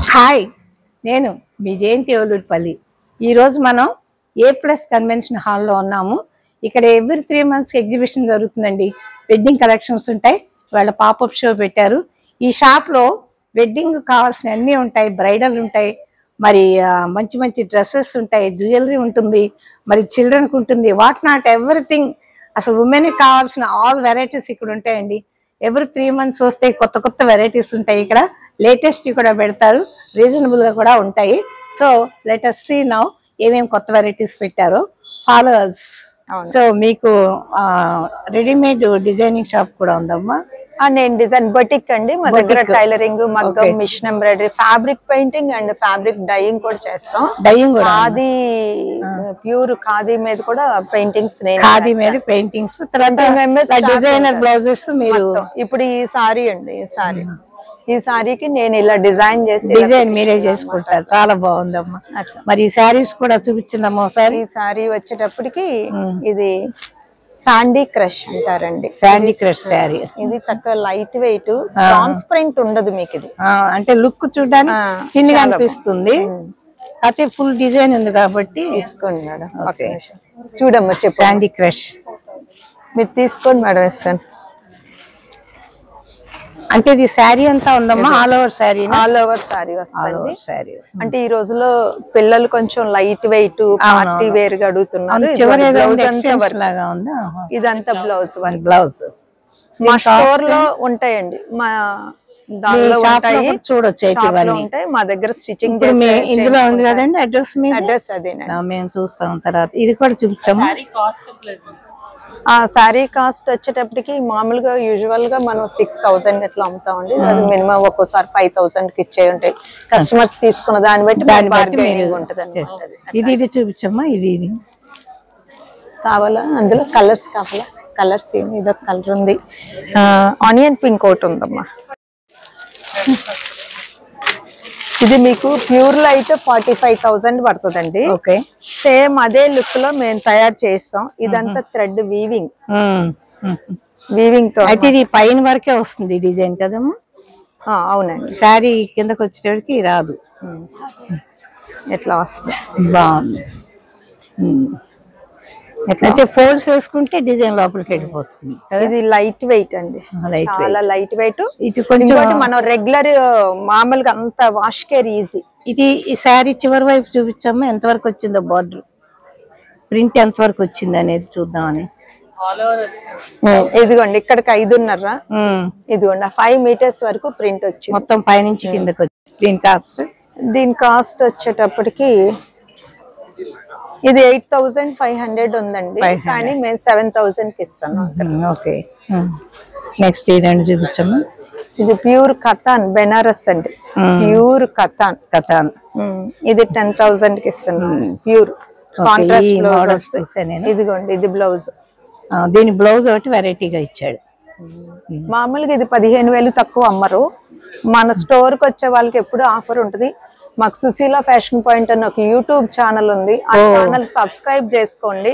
Hi, నేను మీ జయంతి ఓలూరుపల్లి. ఈరోజు మనం A+ కన్వెన్షన్ హాల్లో ఉన్నాము. ఇక్కడ ఎవ్రీ 3 months ఎగ్జిబిషన్ జరుగుతుందండి. వెడ్డింగ్ కలెక్షన్స్ ఉంటాయి. వాళ్ళ పాపప్ షో పెట్టారు. ఈ షాప్లో వెడ్డింగ్ కావాల్సిన అన్నీ ఉంటాయి. బ్రైడల్ ఉంటాయి, మరి మంచి మంచి డ్రెస్సెస్ ఉంటాయి, జ్యువెలరీ ఉంటుంది, మరి చిల్డ్రన్కి ఉంటుంది, వాట్ నాట్ ఎవ్రీథింగ్. అసలు ఉమెన్కి కావాల్సిన ఆల్ వెరైటీస్ ఇక్కడ ఉంటాయండి. ఎవ్రీ 3 months వస్తే కొత్త కొత్త వెరైటీస్ ఉంటాయి. ఇక్కడ లేటెస్ట్ కూడా పెడతారు, రీజనబుల్ గా కూడా ఉంటాయి. So let us see now ఏమేమి కొత్త వెరైటీస్ పెట్టారో. ఫాలోవర్స్. సో మీకు రెడీమేడ్ డిజైనింగ్ షాప్ కూడా ఉందమ్మా? నేను డిజైన్ బొటిక్ అండి. మా దగ్గర టైలరింగ్, మగ్గం, machine embroidery, fabric painting and fabric dyeing కూడా చేస్తాం. డైయింగ్ కూడా ఖాదీ, ప్యూర్ ఖాదీ మీద కూడా పెయింటింగ్స్, ఖాదీ మీద పెయింటింగ్స్, తర్వాత డిజైనర్ బ్లౌజెస్. మీరు ఇప్పుడు ఈ సారీ అండి, ఈ సారీకి నేను ఇలా డిజైన్ చేసి డిజైన్ మీరే చేసుకుంటారు. చాలా బాగుందమ్మా. మరి ఈ శారీస్ కూడా చూపించిందమ్మా ఒకసారి. ఈ సారీ వచ్చేటప్పటికి ఇది శాండీ క్రష్ అంటారండి. Sandy crush sari. ఇది చక్కగా లైట్ వెయిట్, ట్రాన్స్పరెంట్ ఉండదు మీకు. ఇది అంటే లుక్ చూడడానికి చిన్నగా అనిపిస్తుంది, అయితే ఫుల్ డిజైన్ ఉంది కాబట్టి తీసుకోండి మేడం. చూడమ్మా, చెప్పు. శాండీ క్రష్ మీరు తీసుకోండి మేడం, ఇస్తాను. అంటే ఇది శారీ అంతా ఉందమ్మా? All over sari? All over sari వస్తుంది. అంటే ఈ రోజులో పిల్లలు కొంచెం లైట్ వెయిట్, పార్టీ వేర్ గా అడుగుతున్నారు. ఇదంతా బ్లౌజ్. బ్లౌజ్ మా స్టోర్ లో ఉంటాయండి, మా దానిలో చూడొచ్చు. ఉంటాయి మా దగ్గర స్టిచ్చింగ్. ఇందులో ఉంది కదండి అడ్రస్? అడ్రస్ అదేనండి, మేము చూస్తాం. తర్వాత ఇది కూడా చూపించాము. ఆ శారీ కాస్ట్ వచ్చేటప్పటికి మామూలుగా యూజువల్ గా మనం 6000 ఎట్లా అమ్ముతామండి. అది మినిమం ఒక్కోసారి 5000 కి ఇచ్చే ఉంటాయి. కస్టమర్స్ తీసుకున్న దాన్ని బట్టి బార్గెనింగ్ ఉంటదండి. ఇది చూపించమ్మా. ఇది కావాలా? అందులో కలర్స్ కావాలా? కలర్స్ ఇదొక కలర్ ఉంది, ఆనియన్ పింక్ ఒకటి ఉందమ్మా. ఇది మీకు ప్యూర్ లో అయితే 45,000 పడుతుందండి. ఓకే. సేమ్ అదే లుక్ లో మేము తయారు చేస్తాం. ఇదంతా థ్రెడ్ వీవింగ్ తో. అయితే ఇది పైన వరకే వస్తుంది డిజైన్ కదమ్మా? అవునండి. శారీ కిందకి వచ్చేటప్పటికి రాదు, ఎట్లా వస్తుంది. బాగుంది. అయితే ఫోల్డ్స్ వేసుకుంటే డిజైన్ లోపలికి వెళ్ళిపోతుంది. ఇది లైట్ వెయిట్ అండి, చాలా లైట్ వెయిట్. ఇది కొంచెం మనం రెగ్యులర్ మామూలుగా అంత వాష్ కేర్ ఈజీ. ఇది ఈ శారీ చివరి వైపు చూపించమ్మా, ఎంతవరకు వచ్చిందో బార్డర్, ప్రింట్ ఎంతవరకు వచ్చింది అనేది చూద్దామని. ఇదిగోండి, ఇక్కడికి 5.5, ఇదిగోండి 5 meters వరకు ప్రింట్ వచ్చింది మొత్తం పైనుంచి కిందకి వచ్చి. దీని కాస్ట్ వచ్చేటప్పటికి ఇది 8500 ఉందండి, కానీ మేము 7000 కి ఇస్తాను. ఓకే. నెక్స్ట్ ఈ రెండు చూపించమ్మా. ఇది ప్యూర్ కథాన్ బెనారస్ అండి, ప్యూర్ కథాన్. ఇది 10,000 కి ఇస్తాను, ప్యూర్ కాంట్రాస్ట్. ఇదిగోండి, ఇది బ్లౌజ్. దీని బ్లౌజ్ ఒకటి వెరైటీగా ఇచ్చాడు. మామూలుగా ఇది 15,000 తక్కువ అమ్మరు. మన స్టోర్ కి వచ్చే వాళ్ళకి ఎప్పుడు ఆఫర్ ఉంటుంది. మాకు సుశీల ఫ్యాషన్ పాయింట్ అని ఒక యూట్యూబ్ ఛానల్ ఉంది, ఆ ఛానల్ సబ్స్క్రైబ్ చేసుకోండి.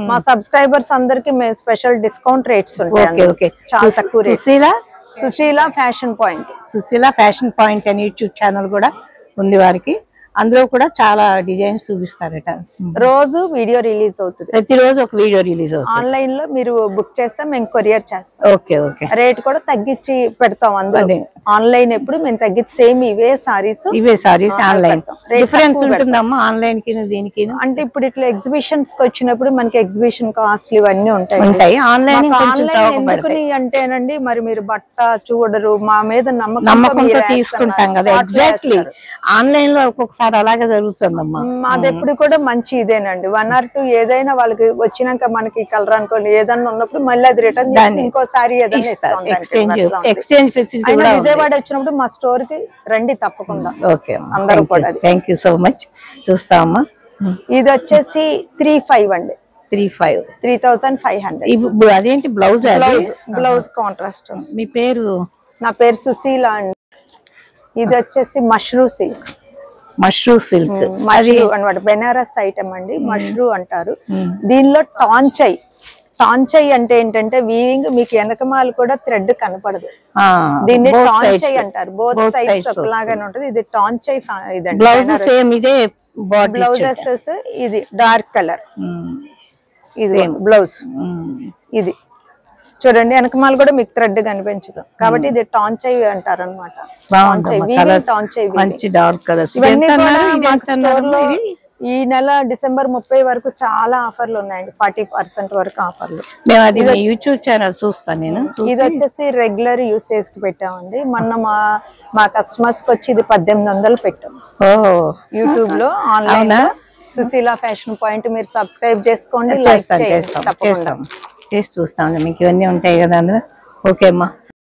మా సబ్స్క్రైబర్స్ అందరికి మేము స్పెషల్ డిస్కౌంట్ రేట్స్ ఉంటాయి, చాలా తక్కువ rate. Sushila fashion point, Sushila fashion point అని యూట్యూబ్ ఛానల్ కూడా ఉంది వారికి. అందులో కూడా చాలా డిజైన్స్ చూపిస్తారట. రోజు వీడియో రిలీజ్ అవుతుంది, ప్రతిరోజు ఒక వీడియో రిలీజ్ అవుతుంది. ఆన్లైన్ లో మీరు బుక్ చేస్తే మేము కొరియర్ చేస్తాం. Okay okay. రేట్ కూడా తగ్గించి పెడతాం. అందులో ఆన్లైన్ ఎప్పుడు మేము తగ్గించి సేమ్ ఇవే సారీస్ ఆన్లైన్ డిఫరెన్స్ ఉంటుందమ్మా ఆన్లైన్ కి దీనికి? అంటే ఇప్పుడు ఇట్లా ఎగ్జిబిషన్స్ కి వచ్చినప్పుడు మనకి ఎగ్జిబిషన్ కాస్ట్లు ఇవన్నీ ఉంటాయి. ఆన్లైన్ ఎందుకని అంటేనండి, మరి మీరు బట్ట చూడరు, మా మీద నమ్మకంతో తీసుకుంటాం కదా. ఎగ్జాక్ట్లీ. ఆన్లైన్ లో ఒక్కొక్కసారి అలాగే జరుగుతుందమ్మా. మాది ఎప్పుడు కూడా మంచి ఇదేనండి. 1 or 2 ఏదైనా వాళ్ళకి వచ్చినాక మనకి కలర్ అనుకోండి ఏదన్నా ఉన్నప్పుడు మళ్ళీ అది రిటర్న్ ఇంకోసారి ఎక్స్చేంజ్ ఫెసిలిటీ. విజయవాడ వచ్చినప్పుడు మా స్టోర్ కి రండి తప్పకుండా. ఓకే, అందరూ కూడా. Thank you so much. చూస్తామమ్మా. ఇది వచ్చేసి 3,500 అండి. 3,500. అదేంటి బ్లౌజ్? Blouse contrast. మీ పేరు? నా పేరు సుశీల అండి. ఇది వచ్చేసి మష్రూ సిల్క్. మష్రూ సిల్క్ అన్నమాట, బెనారస్ ఐటమ్ అండి. మష్రూ అంటారు. దీనిలో టాంచై టాంచై అంటే ఏంటంటే వీవింగ్ మీకు వెనకమాల కూడా థ్రెడ్ కనపడదు, దీన్ని టాంచై అంటారు. బోత్ సైడ్స్ ఒకలాగానే ఉంటది. ఇది టాంచై. ఇదండి బ్లౌజ్ సేమ్ ఇదే బ్లౌజెస్. ఇది డార్క్ కలర్, ఇది బ్లౌజ్. ఇది చూడండి వెనకమాల కూడా మీకు థ్రెడ్ కనిపించదు కాబట్టి ఇది టాంచై అంటారు అనమాట. మంచి డార్క్ కలర్స్. ఈ నెల డిసెంబర్ 30 వరకు చాలా ఆఫర్లు ఉన్నాయండి, 40% వరకు ఆఫర్లు. యూట్యూబ్ ఛానల్ చూస్తాను నేను. ఇది వచ్చేసి రెగ్యులర్ యూసేజ్ కి పెట్టామండి. మొన్న మా కస్టమర్స్ కి వచ్చి ఇది 1800 పెట్టాం యూట్యూబ్ లో. ఆన్లైన్ లో సుశీల ఫ్యాషన్ పాయింట్ మీరు సబ్స్క్రైబ్ చేసుకోండి. చేసి చూస్తాం, మీకు ఇవన్నీ ఉంటాయి కదా అందులో. ఓకే అమ్మా.